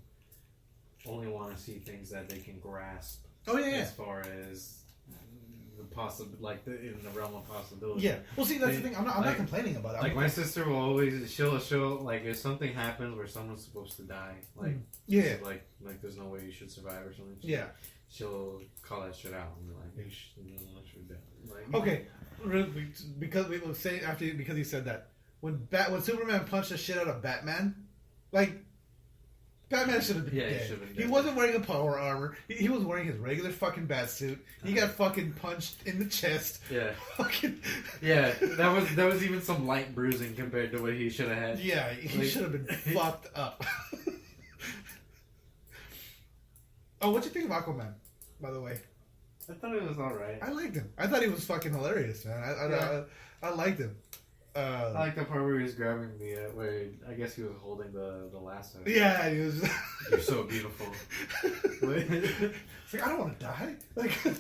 only want to see things that they can grasp. Oh yeah. As far as in the realm of possibility. Yeah. Well, see, that's the thing. I'm not complaining about it. Like my sister will always she'll like if something happens where someone's supposed to die, like like there's no way you should survive or something. She'll call that shit out and be like, "You should die." Like, okay, because we will say because he said that when Superman punched the shit out of Batman, like. Batman should have been dead. He wasn't wearing a power armor. He was wearing his regular fucking bat suit. He got fucking punched in the chest. Yeah. Fucking. Yeah, that was even some light bruising compared to what he should have had. Yeah, he should have been fucked up. Oh, what'd you think of Aquaman, by the way? I thought it was alright. I liked him. I thought he was fucking hilarious, man. I liked him. I like the part where he was grabbing where I guess he was holding the lasso. Yeah, he was. You're so beautiful. It's like I don't want to die. Like, what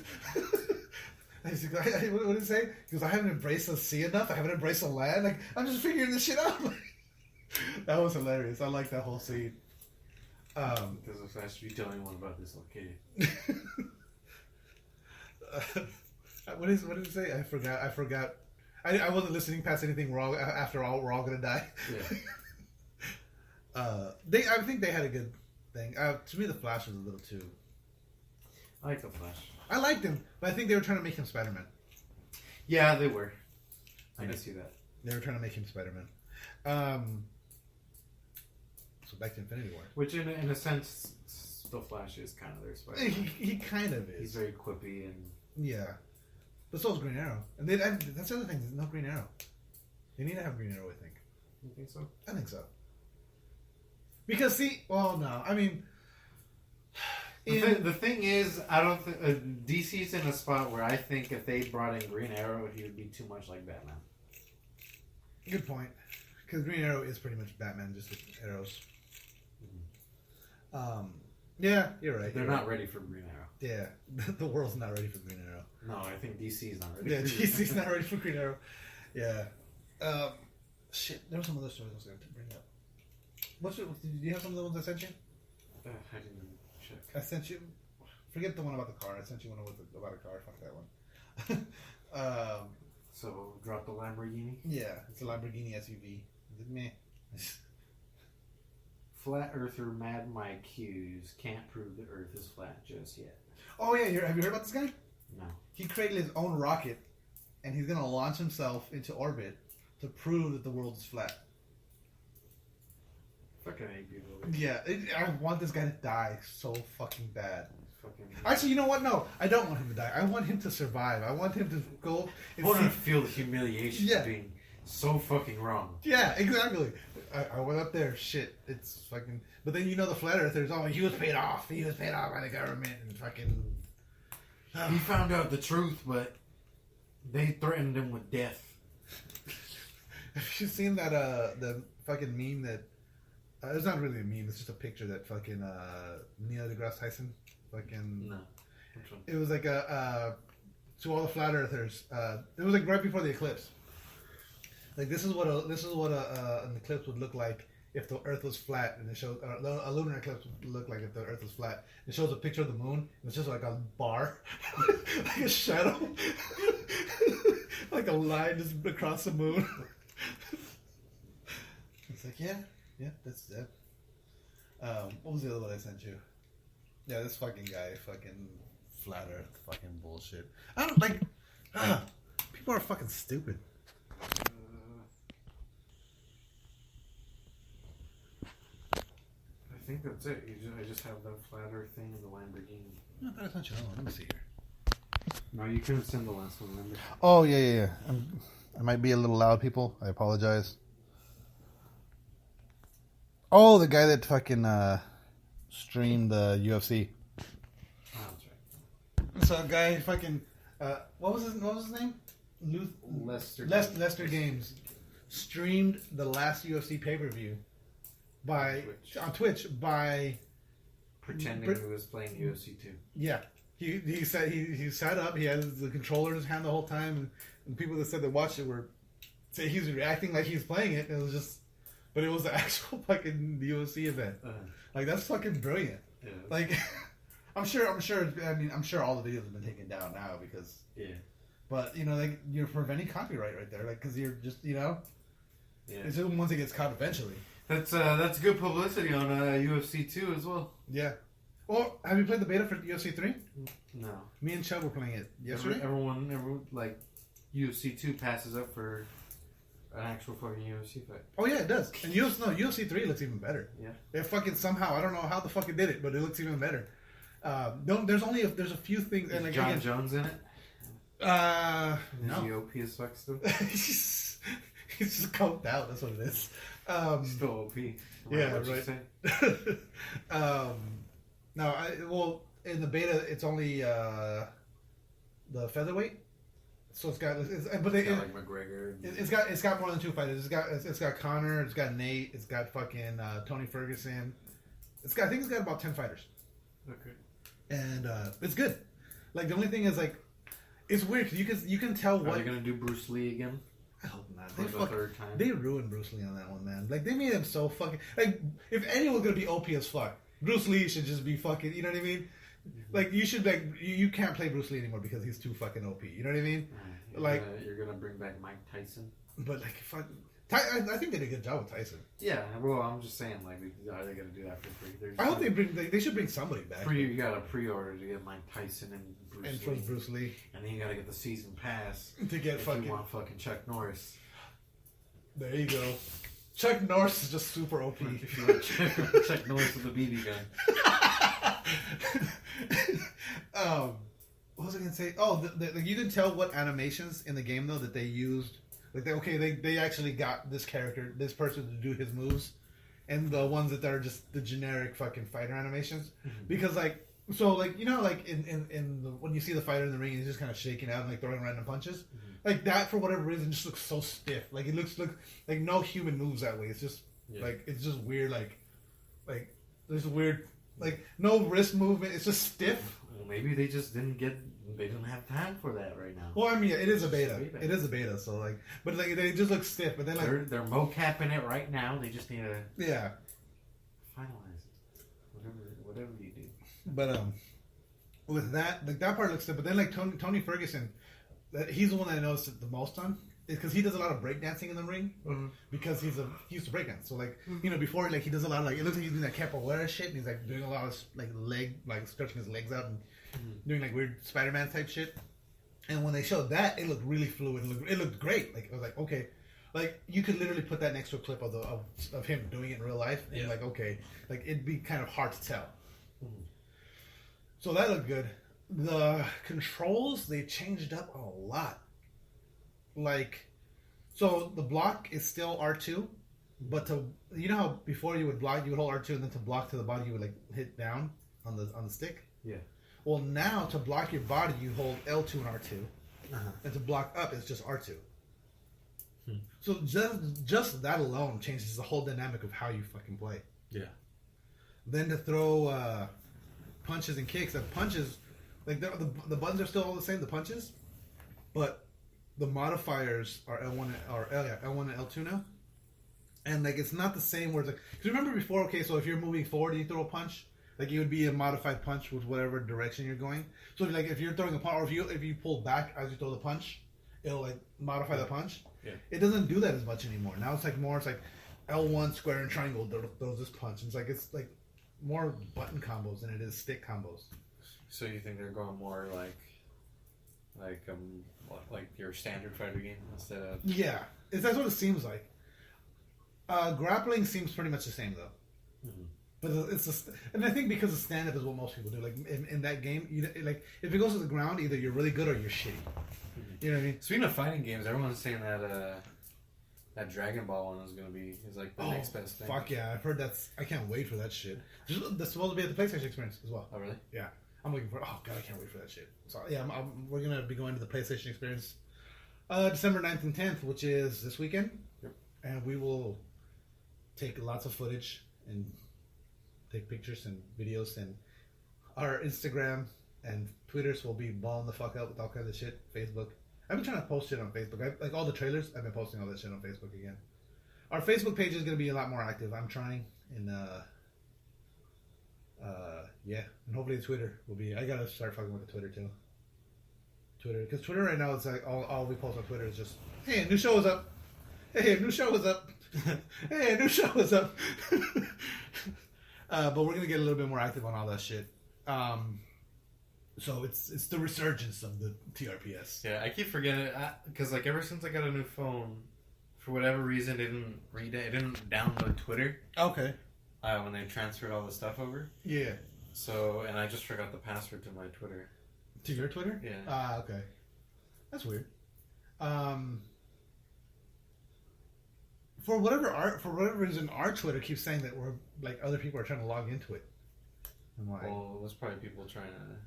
did he say? He goes, I haven't embraced the sea enough. I haven't embraced the land. Like, I'm just figuring this shit out. That was hilarious. I like that whole scene. Because if I should tell anyone about this, okay. What did he say? I forgot. I wasn't listening past anything wrong. After all, we're all gonna die. Yeah. I think they had a good thing. To me, the Flash was a little too. I like the Flash. I liked him, but I think they were trying to make him Spider-Man. Yeah, they were. I can see that. They were trying to make him Spider-Man. So back to Infinity War. Which, in a sense, the Flash is kind of their Spider-Man. He kind of is. He's very quippy and. Yeah. But so is Green Arrow. And that's the other thing. There's no Green Arrow. They need to have Green Arrow, I think. You think so? I think so. Because, no. I mean... The thing is, I don't think... DC's in a spot where I think if they brought in Green Arrow, he would be too much like Batman. Good point. Because Green Arrow is pretty much Batman, just with arrows. Mm-hmm. Yeah, you're right. They're not ready for Green Arrow. Yeah, the world's not ready for Green Arrow. No, I think DC's not ready. Yeah, DC's not ready for Green Arrow. Yeah. Shit, there were some other stories I was going to bring up. Did you have some of the ones I sent you? I didn't check. I sent you... Forget the one about the car. I sent you one about a car. Fuck that one. So, drop the Lamborghini? Yeah, it's a Lamborghini SUV. Is it meh? Flat Earther Mad Mike Hughes can't prove the Earth is flat just yet. Oh yeah, have you heard about this guy? No. He created his own rocket, and he's gonna launch himself into orbit to prove that the world is flat. Fucking hate people. Yeah, I want this guy to die so fucking bad. Fucking Actually, you know what? No, I don't want him to die. I want him to survive. I want him to go. I want him to feel the humiliation of being so fucking wrong. Yeah, exactly. I went up there. Shit, it's fucking. But then the flat earthers. Oh, he was paid off. He was paid off by the government and fucking. He found out the truth, but they threatened him with death. Have you seen that the fucking meme that it's not really a meme, it's just a picture that fucking Neil deGrasse Tyson fucking No. Which one? it was like a to all the flat earthers, it was like right before the eclipse. Like this is what an eclipse would look like if the earth was flat, and it shows a lunar eclipse would look like if the earth was flat. It shows a picture of the moon, and it's just like a bar, like a shadow, like a line just across the moon. It's like, yeah, that's that. What was the other one I sent you? Yeah, this fucking guy, fucking flat earth, fucking bullshit. I don't like, people are fucking stupid. I think that's it. I just have the flat earth thing and the Lamborghini. No, I thought I sent you another one. Let me see here. No, you couldn't send the last one, remember? Oh, yeah. I might be a little loud, people. I apologize. Oh, the guy that fucking streamed the UFC. Oh, that's right. So a guy fucking what was his name? Lester Games streamed the last UFC pay-per-view on Twitch by pretending he was playing UFC 2. Yeah. He said he sat up, he had the controller in his hand the whole time, and people that said they watched it were say he was reacting like he was playing it, and it was just but it was the actual fucking UFC event. Like that's fucking brilliant. Yeah. Like I'm sure all the videos have been taken down now because but like you're preventing copyright right there, like because you're just it's just once it gets caught eventually. That's good publicity on UFC 2 as well. Yeah. Well, have you played the beta for UFC 3? No. Me and Chubb were playing it yesterday. Everyone like UFC 2 passes up for an actual fucking UFC fight. Oh yeah, it does. And UFC 3 looks even better. Yeah. It fucking somehow, I don't know how the fuck it did it, but it looks even better. There's a few things. And like, John Jones in it? No. Is he OP as fuck still? He's just coked out. That's what it is. Still OP. Yeah, right. No, in the beta it's only the featherweight, so it's got like McGregor. It's got more than two fighters. It's got Conor. It's got Nate. It's got fucking Tony Ferguson. I think it's got about 10 fighters. Okay. And it's good. Like the only thing is like it's weird because you can tell what Are they gonna do Bruce Lee again? I hope not. For the third time. They ruined Bruce Lee on that one, man. Like they made him so fucking like if anyone's gonna be OP as fuck, Bruce Lee should just be fucking. You know what I mean? Mm-hmm. Like you should you can't play Bruce Lee anymore because he's too fucking OP. You know what I mean? You're gonna bring back Mike Tyson. But like I think they did a good job with Tyson. Yeah, well, I'm just saying, like, are they gonna do that for free? I hope they should bring somebody back. You gotta pre-order to get Mike Tyson and Bruce Lee, and then you gotta get the season pass to get if fucking. You want fucking Chuck Norris. There you go. Chuck Norris is just super OP. If you want Chuck Norris with a BB gun. What was I gonna say? Oh, you can tell what animations in the game though that they used. Like they actually got this person to do his moves, and the ones that are just the generic fucking fighter animations. Mm-hmm. Because like in when you see the fighter in the ring, he's just kind of shaking out and like throwing random punches. Mm-hmm. Like that for whatever reason just looks so stiff. Like it looks like no human moves that way. It's just like it's just weird. Like there's weird like no wrist movement. It's just stiff. Well, maybe they just they didn't have time for that right now. Well, I mean, it is a beta. It is a beta, so like, but like they just look stiff. But then like they're mocapping it right now. They just need to finalize it. Whatever you do. But with that, like that part looks stiff. But then like Tony Ferguson, he's the one that I noticed it the most on. Because he does a lot of breakdancing in the ring. Mm-hmm. Because he used to breakdance. So like before like he does a lot of like it looks like he's doing that capoeira shit. And he's like doing a lot of like stretching his legs out and doing like weird Spider-Man type shit. And when they showed that, it looked really fluid. It looked great. Like I was like, okay, like you could literally put that next to a clip of him doing it in real life. And like okay, like it'd be kind of hard to tell. Mm-hmm. So that looked good. The controls they changed up a lot. Like, So the block is still R2, but you know how before you would block, you would hold R2, and then to block to the body, you would like hit down on the stick. Yeah. Well, now to block your body, you hold L2 and R2, and to block up, it's just R2. So just that alone changes the whole dynamic of how you fucking play. Yeah. Then to throw punches and kicks, the punches, like the buttons are still all the same, the punches, but the modifiers are L1 and L2 now, and like it's not the same. Where it's like, cause remember before, okay, so if you're moving forward and you throw a punch, like it would be a modified punch with whatever direction you're going. So if you're throwing a punch, or if you pull back as you throw the punch, it'll like modify the punch. Yeah. It doesn't do that as much anymore. Now it's like L1 square and triangle throws this punch. And it's like more button combos than it is stick combos. So you think they're going more like your standard fighter game instead of... Yeah, that's what it seems like. Grappling seems pretty much the same though. Mm-hmm. But and I think because the stand-up is what most people do. Like in that game, like if it goes to the ground, either you're really good or you're shitty. Mm-hmm. You know what I mean? Speaking of fighting games, everyone's saying that Dragon Ball one is like the next best thing. Fuck yeah, I've heard I can't wait for that shit. That's supposed to be at the PlayStation Experience as well. Oh really? Yeah, I'm looking for. Oh god, I can't wait for that shit. So yeah, we're gonna be going to the PlayStation Experience, December 9th and 10th, which is this weekend. Yep. And we will take lots of footage and take pictures and videos, and our Instagram and Twitters will be balling the fuck out with all kinds of shit. Facebook. I've been trying to post shit on Facebook. Like all the trailers, I've been posting all that shit on Facebook again. Our Facebook page is going to be a lot more active. I'm trying, and yeah, and hopefully Twitter will be. I gotta start fucking with the Twitter too. Because Twitter right now, it's like all we post on Twitter is just, hey, a new show is up. Hey, a new show is up. Hey, a new show is up. But we're gonna get a little bit more active on all that shit. So it's the resurgence of the TRPS. Yeah, I keep forgetting because like ever since I got a new phone, for whatever reason, it didn't download Twitter. Okay. When they transferred all the stuff over. Yeah. So and I just forgot the password to my Twitter. To your Twitter? Yeah. Okay. That's weird. For whatever reason, our Twitter keeps saying that we're like other people are trying to log into it. I'm like, well, there's probably people trying to.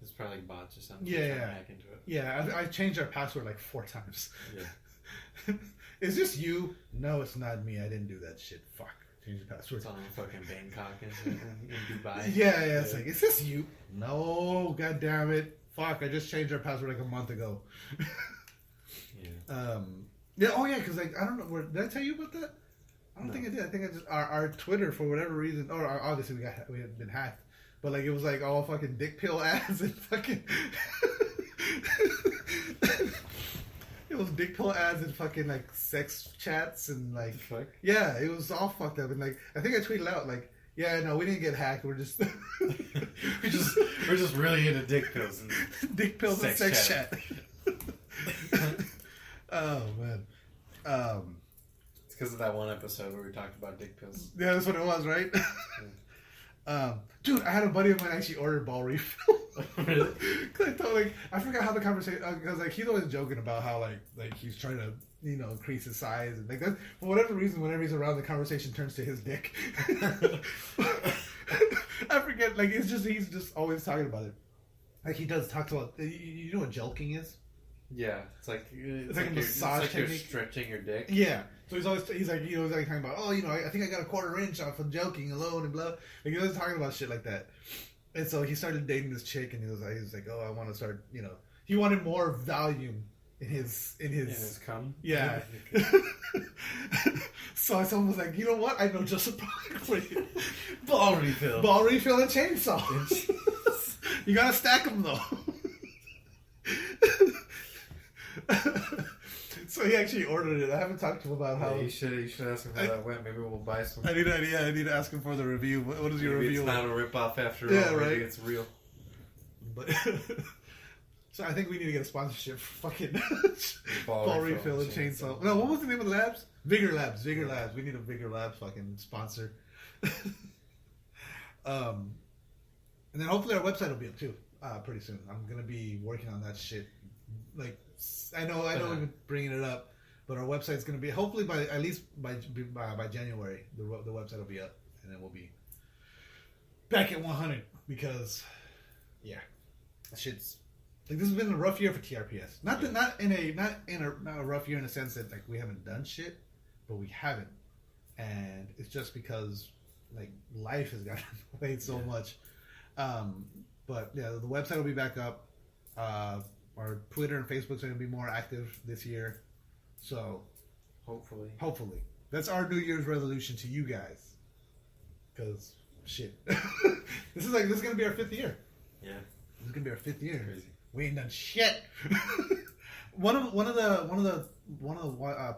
It's probably like bots or something. Yeah, trying to hack into it. Yeah, I've changed our password like 4 times. Yeah. Is this you? No, it's not me. I didn't do that shit. Fuck. Change the password. It's on fucking Bangkok and shit in Dubai. Yeah. It's like, is this you? No, god damn it. Fuck. I just changed our password like a month ago. Yeah. Yeah. Oh yeah, because like I don't know. Did I tell you about that? I don't think I did. I think I just our Twitter for whatever reason. Or obviously we had been hacked. But like it was like all fucking dick pill ads and fucking. It was dick pill ads and fucking like sex chats and like. Fuck? Yeah, it was all fucked up and like I think I tweeted out like, yeah, no, we didn't get hacked. We're just we're just really into dick pills and dick pills and sex chat. Oh man. It's because of that one episode where we talked about dick pills. Yeah, that's what it was, right? Dude, I had a buddy of mine actually ordered ball refill. Really? I forgot how the conversation because like he's always joking about how like he's trying to increase his size and like that for whatever reason whenever he's around the conversation turns to his dick. I forget like he's just always talking about it. Like he does talk about you know what jelqing is? Yeah, it's like a massage technique. You're stretching your dick. Yeah. So he's like talking about I think I got a 1/4 inch off of joking alone and blah. Like he was talking about shit like that. And so he started dating this chick and he was like oh I want to start he wanted more volume in his cum. Yeah. So someone was like, you know what? I know just a product for you. Ball refill and chainsaw. You gotta stack them though. So he actually ordered it. I haven't talked to him about how. You should ask him how that went. Maybe we'll buy some. I need to ask him for the review. What is your review? It's not a ripoff after all. Yeah, right. Maybe it's real. But so I think we need to get a sponsorship for fucking ball refill and chainsaw. No, what was the name of the labs? Vigor Labs. Vigor Labs. We need a Vigor Labs fucking sponsor. And then hopefully our website will be up too pretty soon. I'm gonna be working on that shit. Like I know we've been bringing it up, But our website's going to be hopefully by January the website will be up, and then we'll be back at 100 because that shit's like this has been a rough year for TRPS. Not a rough year in the sense that like we haven't done shit, but we haven't, and it's just because like life has gotten played so much. But yeah, the website will be back up. Our Twitter and Facebook's going to be more active this year. So, hopefully, that's our New Year's resolution to you guys. Because shit, this is going to be our 5th year. Yeah, this is going to be our 5th year. Crazy. We ain't done shit. one of the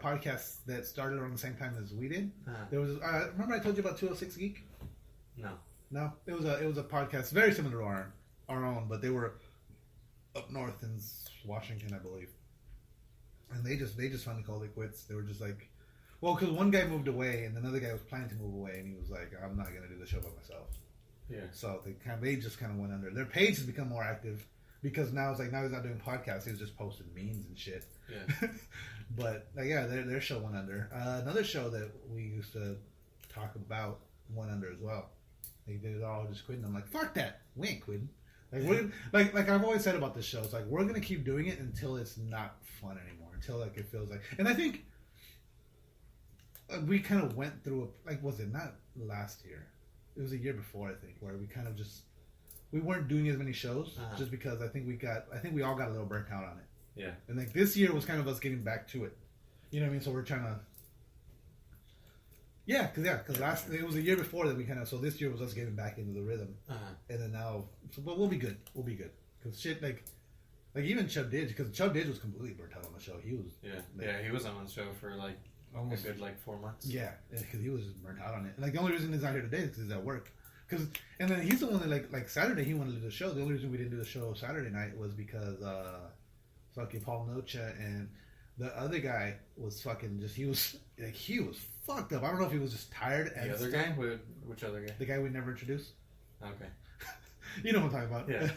podcasts that started around the same time as we did. There was remember I told you about 206 Geek? No, it was a podcast very similar to our own, but they were up north in Washington, I believe. And they just finally called it quits. They were just like, well, because one guy moved away and another guy was planning to move away, and he was like, I'm not gonna do the show by myself. Yeah. So they just kind of went under. Their page has become more active because now he's not doing podcasts. He's just posting memes and shit. Yeah. But their show went under. Another show that we used to talk about went under as well. They did it all just quitting. I'm like, fuck that. We ain't quitting. Like we're like I've always said about this show. It's like we're gonna keep doing it until it's not fun anymore. Until like it feels like. And I think we kind of went through was it not last year? It was a year before, I think, where we kind of we weren't doing as many shows just because I think we all got a little burnt out on it. Yeah. And like this year was kind of us getting back to it. You know what I mean? So we're trying to. Yeah, because it was a year before that we kind of. So this year was us getting back into the rhythm, and then now. But we'll be good. We'll be good because shit like even Chubb Didge, because Chubb Didge was completely burnt out on the show. He was. He was on the show for like almost a good 4 months. Yeah, because he was burnt out on it. And like the only reason he's not here today is because he's at work. And then he's the one that like Saturday he wanted to do the show. The only reason we didn't do the show Saturday night was because fucking Paul Nocha and the other guy was fucking just he was fucked up. I don't know if he was just tired. The other guy? Which other guy? The guy we never introduced. Okay. You know what I'm talking about. Yeah.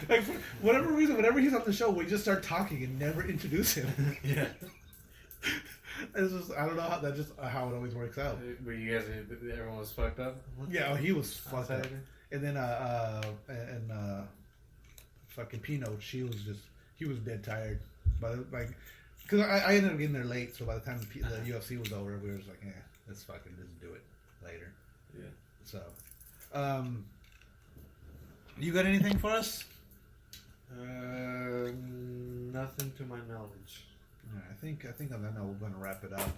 Like for whatever reason, whenever he's on the show, we just start talking and never introduce him. Yeah. It's just I don't know how that's just how it always works out. Were you guys? Everyone was fucked up. Yeah, he was fucked up. And then fucking Pino, he was dead tired. But like, because I ended up getting there late, so by the time the UFC was over, we were just like, let's fucking just do it later. Yeah. So, you got anything for us? Nothing to my knowledge. I think on that note we're gonna wrap it up.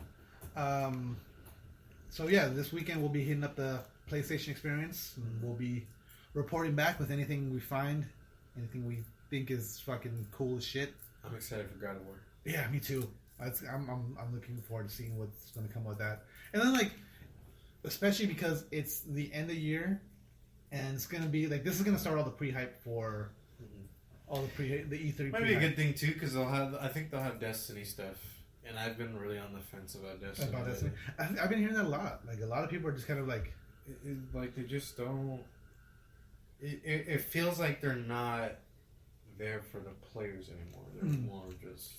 So yeah, this weekend we'll be hitting up the PlayStation Experience. And we'll be reporting back with anything we find, anything we think is fucking cool as shit. I'm excited for God of War. Yeah, me too. I'm looking forward to seeing what's gonna come with that. And then like, especially because it's the end of the year, and it's gonna be like this is gonna start all the pre-hype for. All the E3 might be a good thing too because I think they'll have Destiny stuff, and I've been really on the fence about Destiny. I've been hearing that a lot. Like a lot of people are just kind of like, like they just don't. It feels like they're not there for the players anymore. They're more just.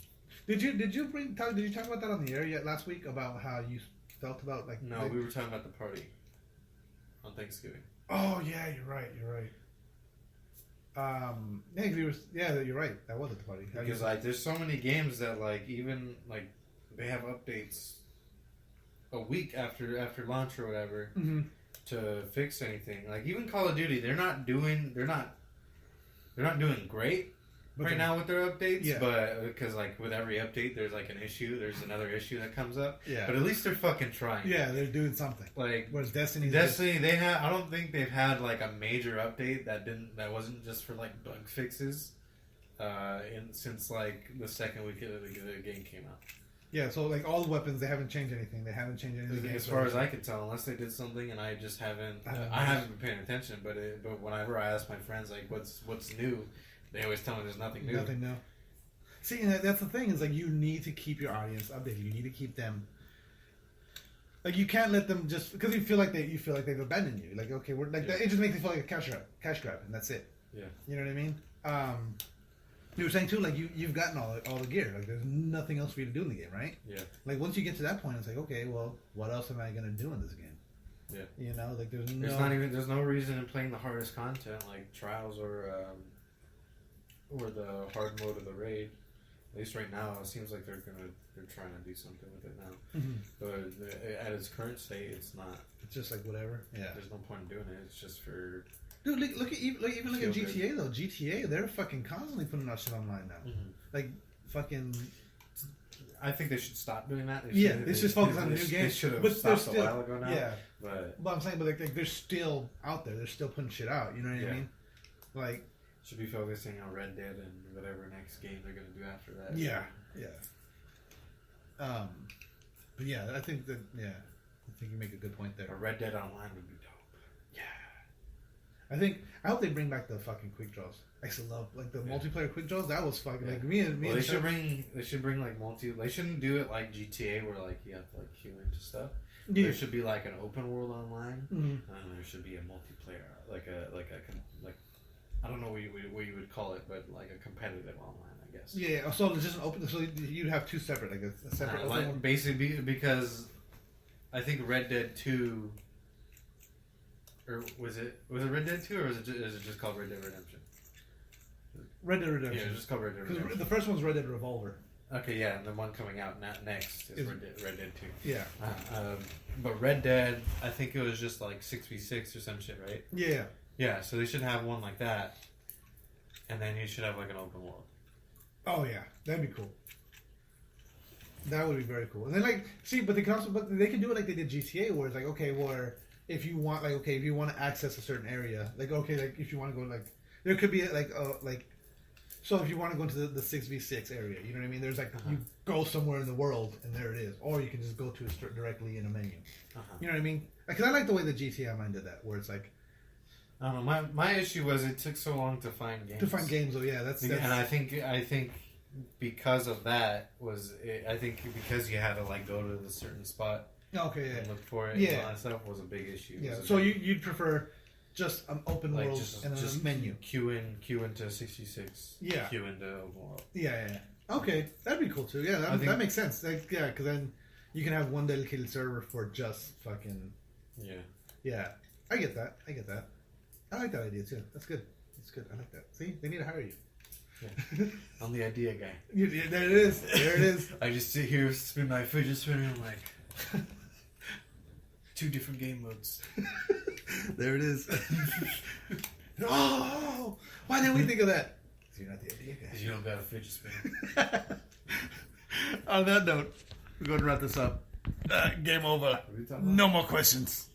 Did you talk about that on the air yet last week about how you felt about like? No, we were talking about the party on Thanksgiving. Oh yeah, you're right. You're right. That was at the party. Because like, there's so many games that like even like they have updates a week after launch or whatever to fix anything. Like even Call of Duty, they're not doing great right now with their updates. Yeah. But because like with every update, there's like an issue. There's another issue that comes up. Yeah. But at least they're fucking trying. Yeah, they're doing something. Like whereas Destiny, they have. I don't think they've had like a major update that wasn't just for like bug fixes. Since like the second week of the game came out. Yeah, so like all the weapons, they haven't changed anything. They haven't changed anything. As far as I can tell, unless they did something and I just haven't. I haven't been paying attention. But whenever I ask my friends like what's new. They always tell me there's nothing new. Nothing new. See, and that's the thing is like you need to keep your audience updated. You need to keep them. Like you can't let them just because you feel like they've abandoned you. Like okay, we're like it just makes you feel like a cash grab, and that's it. Yeah. You know what I mean? You were saying too, like you've gotten all the gear. Like there's nothing else for you to do in the game, right? Yeah. Like once you get to that point, it's like, okay, well, what else am I gonna do in this game? Yeah. You know, like there's no reason in playing the hardest content like trials or the hard mode of the raid. At least right now, it seems like they're trying to do something with it now. Mm-hmm. But at its current state, it's not. It's just like whatever. Yeah. There's no point in doing it. It's just for. Dude, look at GTA though. GTA, they're fucking constantly putting out shit online now. Mm-hmm. Like fucking. I think they should stop doing that. They should focus on new games. They should have but stopped still, a while ago now. Yeah, but I'm saying, but like they're still out there. They're still putting shit out. You know what I mean? Like should be focusing on Red Dead and whatever next game they're gonna do after that. Yeah. But yeah, I think you make a good point there. A Red Dead Online would be dope. Yeah. I hope they bring back the fucking quick draws. I used to love like the multiplayer quick draws. That was fucking like me and they should bring like They shouldn't do it like GTA where like you have to like queue into stuff. Yeah. There should be like an open world online, and there should be a multiplayer, like I don't know what you would call it, but like a competitive online, I guess. Yeah. So it's just an open. So you'd have two separate, like a separate. Open one. Basically, because I think Red Dead 2, or was it Red Dead 2, or is it just called Red Dead Redemption? Red Dead Redemption. Yeah, it's just called Red Dead Redemption. The first one's Red Dead Revolver. Okay, yeah, and the one coming out next is Red Dead 2. Yeah. But Red Dead, I think it was just like 6v6 or some shit, right? Yeah. Yeah, so they should have one like that, and then you should have like an open world. Oh yeah, that'd be cool. That would be very cool. And then like, but they can do it like they did GTA, where it's like, okay, where if you want to access a certain area, like okay, like if you want to go like there could be so if you want to go into the 6v6 area, you know what I mean? There's like you go somewhere in the world and there it is, or you can just go to it directly in a menu. You know what I mean? Because I like the way the GTA Online did that, where it's like. I don't know. My issue was it took so long to find games. Oh yeah, that's and I think because of that because you had to like go to the certain spot. Okay, yeah. And look for it. Yeah, and all that stuff was a big issue. Yeah. So you'd prefer just an open world and just a menu. Queue into 66. Yeah. Queue into open world. Yeah. Okay, that'd be cool too. Yeah, that makes sense. Like, yeah, because then you can have one dedicated server for just fucking. Yeah. Yeah, I get that. I like that idea too. That's good. I like that. See, they need to hire you. Yeah. I'm the idea guy. There it is. I just sit here, spin my fidget spinner, and like 2 different game modes. There it is. Oh, why didn't we think of that? Because you're not the idea guy. Because you don't got a fidget spinner. On that note, we're going to wrap this up. Game over. No more questions.